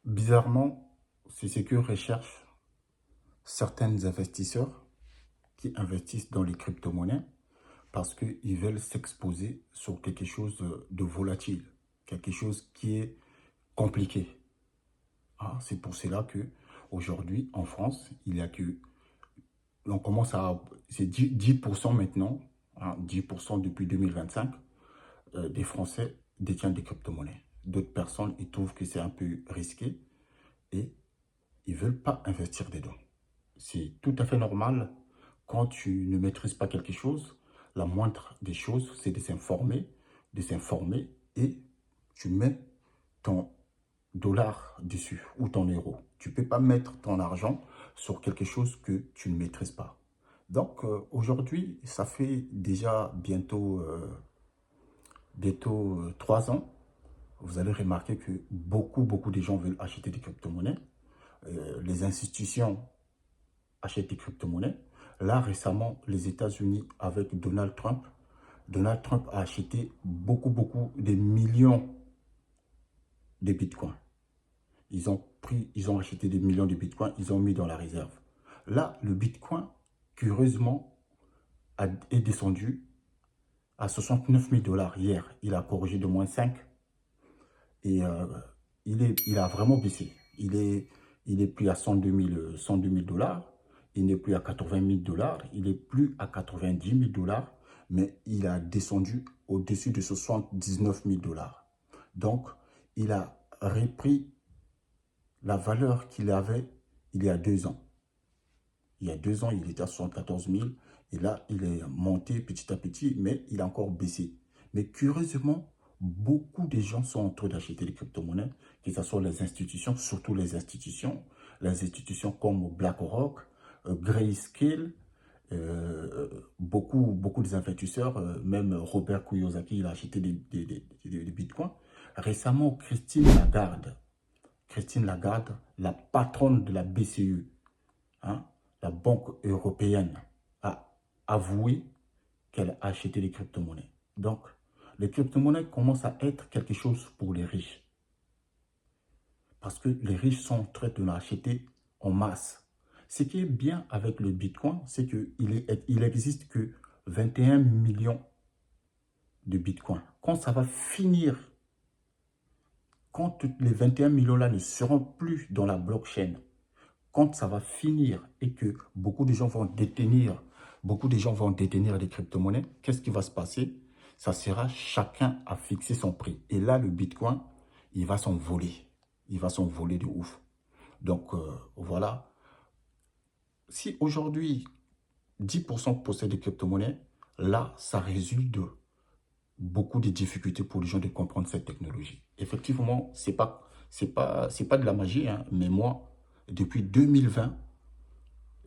Bizarrement, c'est ce que recherchent certains investisseurs qui investissent dans les crypto-monnaies parce qu'ils veulent s'exposer sur quelque chose de volatile, quelque chose qui est compliqué. Ah, c'est pour cela que aujourd'hui en France, il y a que, on commence à, c'est 10% maintenant, hein, 10% depuis 2025, des Français détiennent des crypto-monnaies. D'autres personnes, ils trouvent que c'est un peu risqué et ils ne veulent pas investir dedans. C'est tout à fait normal quand tu ne maîtrises pas quelque chose. La moindre des choses, c'est de s'informer et tu mets ton dollar dessus ou ton euro. Tu ne peux pas mettre ton argent sur quelque chose que tu ne maîtrises pas. Donc aujourd'hui, ça fait déjà bientôt 3 ans. Vous allez remarquer que beaucoup de gens veulent acheter des crypto-monnaies. Les institutions achètent des crypto-monnaies. Là, récemment, les États-Unis, avec Donald Trump a acheté beaucoup, des millions de bitcoins. Ils ont acheté des millions de bitcoins, ils ont mis dans la réserve. Là, le bitcoin, curieusement, est descendu à 69 000 dollars hier. Il a corrigé de -5 et il a vraiment baissé. Il est plus à 102 000 dollars. Il n'est plus à 80 000 dollars. Il n'est plus à 90 000 dollars. Mais il a descendu au-dessus de 79 000 dollars. Donc, il a repris la valeur qu'il avait il y a 2 ans. Il y a 2 ans, il était à 74 000. Et là, il est monté petit à petit, mais il a encore baissé. Mais curieusement, beaucoup de gens sont en train d'acheter les crypto-monnaies, que ce soit les institutions, surtout les institutions comme BlackRock, Grayscale, beaucoup des investisseurs, même Robert Kiyosaki, il a acheté des bitcoins. Récemment, Christine Lagarde, la patronne de la BCE, hein, la Banque européenne, a avoué qu'elle a acheté les crypto-monnaies. Donc, les crypto-monnaies commencent à être quelque chose pour les riches. Parce que les riches sont en train de l'acheter en masse. Ce qui est bien avec le Bitcoin, c'est qu'il n'existe que 21 millions de Bitcoin. Quand ça va finir, quand les 21 millions-là ne seront plus dans la blockchain, quand ça va finir et que beaucoup de gens vont détenir des crypto-monnaies, qu'est-ce qui va se passer? Ça sera chacun à fixer son prix. Et là, le Bitcoin, il va s'envoler. Il va s'envoler de ouf. Donc, voilà. Si aujourd'hui, 10% possèdent des crypto-monnaies, là, ça résulte de beaucoup de difficultés pour les gens de comprendre cette technologie. Effectivement, c'est pas de la magie, hein, mais moi, depuis 2020,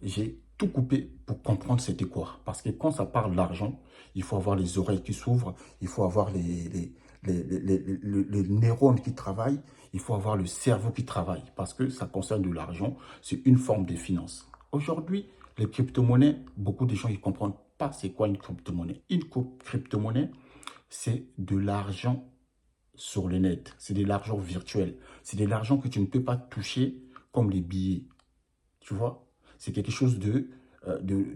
j'ai tout coupé pour comprendre c'était quoi. Parce que quand ça parle d'argent, il faut avoir les oreilles qui s'ouvrent, il faut avoir les neurones qui travaillent, il faut avoir le cerveau qui travaille. Parce que ça concerne de l'argent, c'est une forme de finance. Aujourd'hui, les crypto-monnaies, beaucoup de gens ne comprennent pas c'est quoi une crypto-monnaie. Une crypto-monnaie, c'est de l'argent sur le net, c'est de l'argent virtuel, c'est de l'argent que tu ne peux pas toucher comme les billets. Tu vois, c'est quelque chose de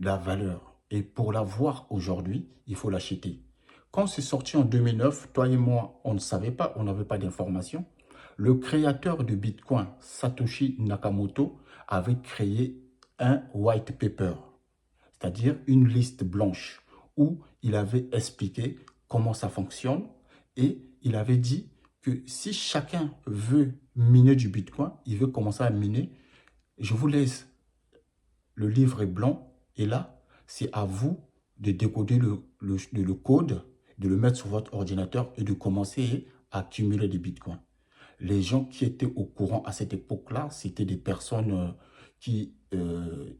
la valeur. Et pour l'avoir aujourd'hui, il faut l'acheter. Quand c'est sorti en 2009, toi et moi, on ne savait pas, on n'avait pas d'informations. Le créateur de Bitcoin, Satoshi Nakamoto, avait créé un white paper, c'est-à-dire une liste blanche, où il avait expliqué comment ça fonctionne et il avait dit que si chacun veut miner du Bitcoin, il veut commencer à miner, je vous laisse le livre est blanc et là, c'est à vous de décoder le code, de le mettre sur votre ordinateur et de commencer à accumuler des bitcoins. Les gens qui étaient au courant à cette époque-là, c'était des personnes qui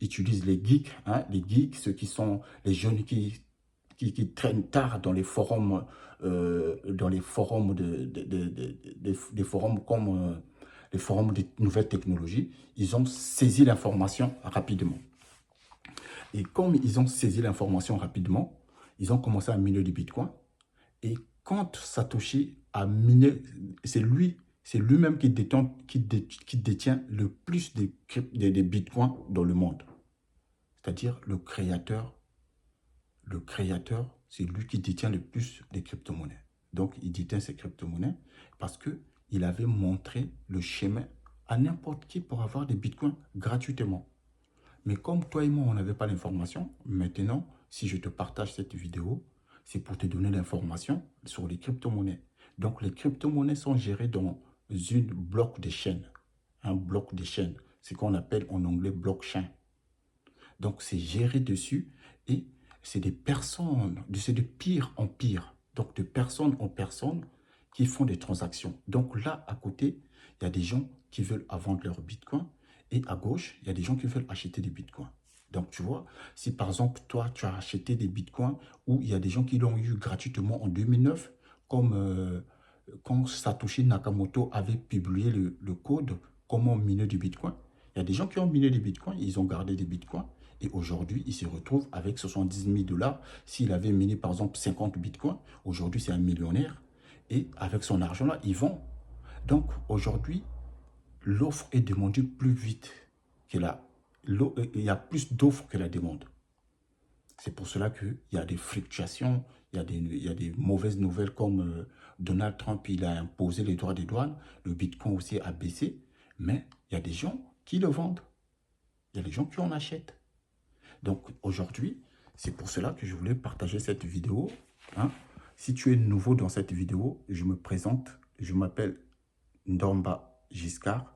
utilisent les geeks, hein, les geeks, ceux qui sont les jeunes qui traînent tard dans les forums des forums comme les forums des nouvelles technologies. Ils ont saisi l'information rapidement. Et comme ils ont saisi l'information rapidement, ils ont commencé à miner du Bitcoin. Et quand Satoshi a miné, c'est lui C'est lui-même qui détient le plus des bitcoins dans le monde. C'est-à-dire le créateur, c'est lui qui détient le plus des crypto-monnaies. Donc, il détient ces crypto-monnaies parce qu'il avait montré le chemin à n'importe qui pour avoir des bitcoins gratuitement. Mais comme toi et moi, on n'avait pas l'information, maintenant, si je te partage cette vidéo, c'est pour te donner l'information sur les crypto-monnaies. Donc, les crypto-monnaies sont gérées dans une bloc de chaîne. Un bloc de chaîne. C'est ce qu'on appelle en anglais blockchain. Donc, c'est géré dessus et c'est des personnes, c'est de pire en pire. Donc, de personne en personne qui font des transactions. Donc là, à côté, il y a des gens qui veulent vendre leur bitcoin et à gauche, il y a des gens qui veulent acheter des bitcoins. Donc, tu vois, si par exemple, toi, tu as acheté des bitcoins ou il y a des gens qui l'ont eu gratuitement en 2009, comme quand Satoshi Nakamoto avait publié le code comment miner du bitcoin, il y a des gens qui ont miné des bitcoins, ils ont gardé des bitcoins et aujourd'hui, ils se retrouvent avec 70 000 dollars. S'il avait miné par exemple 50 bitcoins, aujourd'hui, c'est un millionnaire et avec son argent-là, ils vont. Donc aujourd'hui, l'offre est demandée plus vite que il y a plus d'offres que la demande. C'est pour cela qu'il y a des fluctuations, il y a des mauvaises nouvelles comme Donald Trump, il a imposé les droits des douanes, le Bitcoin aussi a baissé, mais il y a des gens qui le vendent, il y a des gens qui en achètent. Donc aujourd'hui, c'est pour cela que je voulais partager cette vidéo. Hein. Si tu es nouveau dans cette vidéo, je me présente, je m'appelle Ndomba Giscard,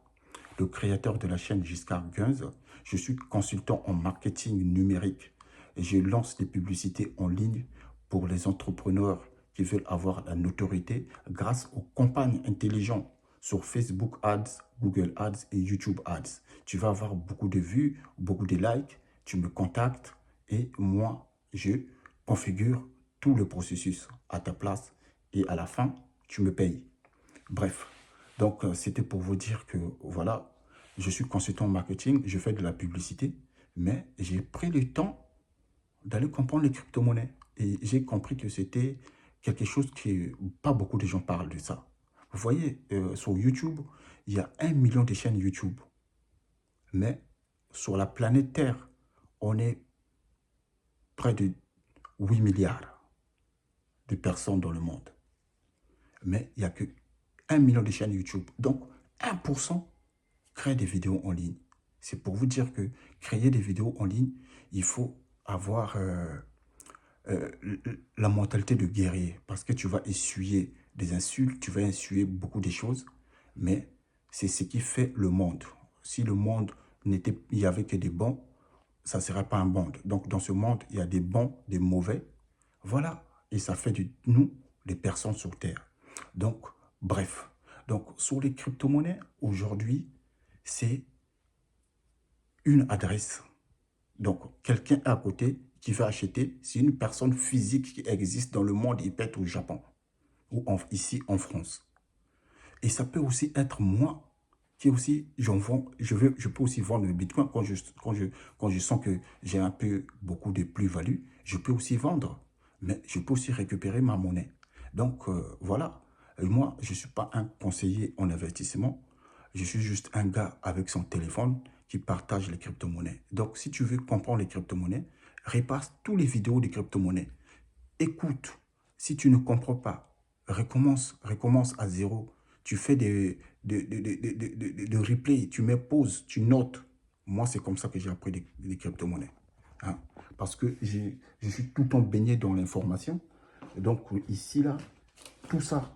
le créateur de la chaîne Giscard Guns. Je suis consultant en marketing numérique et je lance des publicités en ligne pour les entrepreneurs qui veulent avoir la notoriété grâce aux campagnes intelligentes sur Facebook Ads, Google Ads et YouTube Ads. Tu vas avoir beaucoup de vues, beaucoup de likes, tu me contactes et moi, je configure tout le processus à ta place et à la fin, tu me payes. Bref, donc c'était pour vous dire que voilà, je suis consultant en marketing, je fais de la publicité, mais j'ai pris le temps d'aller comprendre les crypto-monnaies. Et j'ai compris que c'était quelque chose que pas beaucoup de gens parlent de ça. Vous voyez, sur YouTube, il y a 1 million de chaînes YouTube. Mais sur la planète Terre, on est près de 8 milliards de personnes dans le monde. Mais il n'y a que 1 million de chaînes YouTube. Donc, 1% créent des vidéos en ligne. C'est pour vous dire que créer des vidéos en ligne, il faut avoir euh, la mentalité de guerrier. Parce que tu vas essuyer des insultes, tu vas essuyer beaucoup de choses. Mais c'est ce qui fait le monde. Si le monde il n'y avait que des bons, ça ne serait pas un monde. Donc, dans ce monde, il y a des bons, des mauvais. Voilà. Et ça fait de nous des personnes sur Terre. Donc, bref. Donc, sur les crypto-monnaies, aujourd'hui, c'est une adresse. Donc, quelqu'un à côté qui va acheter, c'est une personne physique qui existe dans le monde, il peut être au Japon ou ici en France. Et ça peut aussi être moi qui aussi, je peux aussi vendre le Bitcoin quand je sens que j'ai un peu beaucoup de plus-value, je peux aussi vendre, mais je peux aussi récupérer ma monnaie. Donc, voilà. Et moi, je ne suis pas un conseiller en investissement, je suis juste un gars avec son téléphone qui partage les crypto-monnaies. Donc, si tu veux comprendre les crypto-monnaies, repasse tous les vidéos des crypto-monnaies. Écoute, si tu ne comprends pas, recommence à zéro. Tu fais des replays, tu mets pause, tu notes. Moi, c'est comme ça que j'ai appris les crypto-monnaies. Hein. Parce que je suis tout le temps baigné dans l'information. Donc, ici, là, tout ça,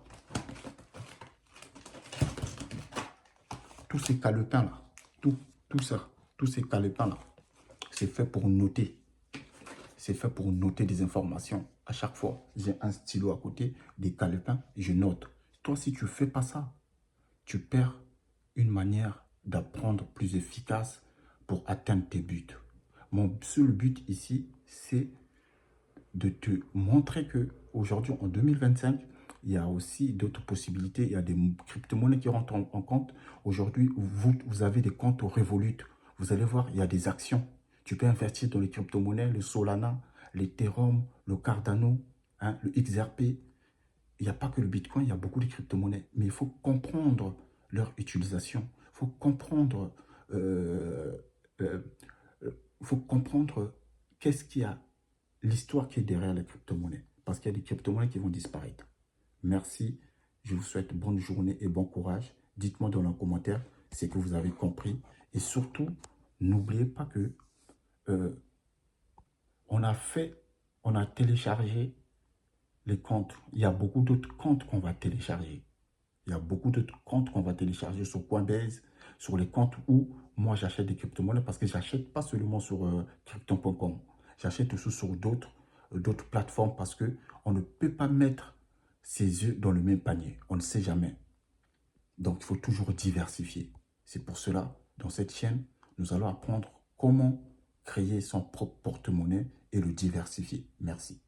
tous ces calepins-là, tout ça, tous ces calepins-là, c'est fait pour noter. C'est fait pour noter des informations. À chaque fois, j'ai un stylo à côté, des calepins, je note. Toi, si tu ne fais pas ça, tu perds une manière d'apprendre plus efficace pour atteindre tes buts. Mon seul but ici, c'est de te montrer que aujourd'hui, en 2025, il y a aussi d'autres possibilités. Il y a des crypto-monnaies qui rentrent en compte. Aujourd'hui, vous avez des comptes au Revolut. Vous allez voir, il y a des actions. Tu peux investir dans les crypto-monnaies, le Solana, l'Ethereum, le Cardano, hein, le XRP. Il n'y a pas que le Bitcoin, il y a beaucoup de crypto-monnaies. Mais il faut comprendre leur utilisation. Il faut comprendre, euh, faut comprendre qu'est-ce qu'il y a, l'histoire qui est derrière les crypto-monnaies. Parce qu'il y a des crypto-monnaies qui vont disparaître. Merci. Je vous souhaite bonne journée et bon courage. Dites-moi dans les commentaires ce que vous avez compris. Et surtout, n'oubliez pas que euh, on a téléchargé les comptes. Il y a beaucoup d'autres comptes qu'on va télécharger. Il y a beaucoup d'autres comptes qu'on va télécharger sur Coinbase, sur les comptes où moi j'achète des crypto-monnaies parce que j'achète pas seulement sur crypto.com. J'achète aussi sur d'autres plateformes parce que on ne peut pas mettre ses œufs dans le même panier. On ne sait jamais. Donc il faut toujours diversifier. C'est pour cela, dans cette chaîne, nous allons apprendre comment créer son propre porte-monnaie et le diversifier. Merci.